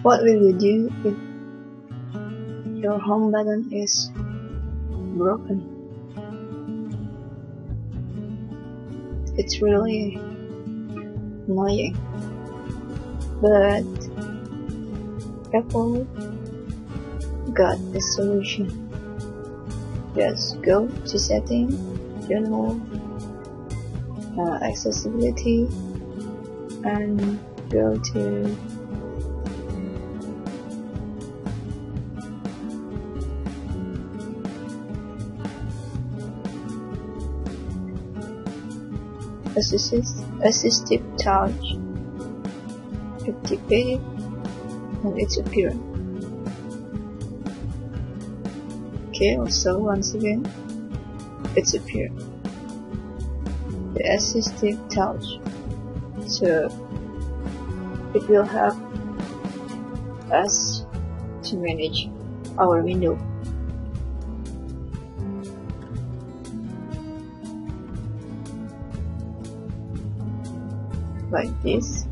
What will you do if your home button is broken? It's really annoying, but Apple got a solution. Just go to Setting, General, Accessibility, and go to Assistive Touch. Activate it and it's appearing. Okay, also once again, it's appeared. The Assistive Touch. So it will help us to manage our window. Like this.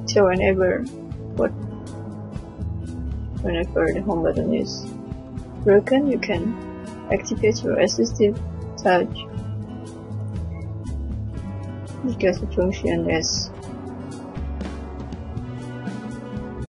So whenever the home button is broken, you can activate your assistive touch because the function is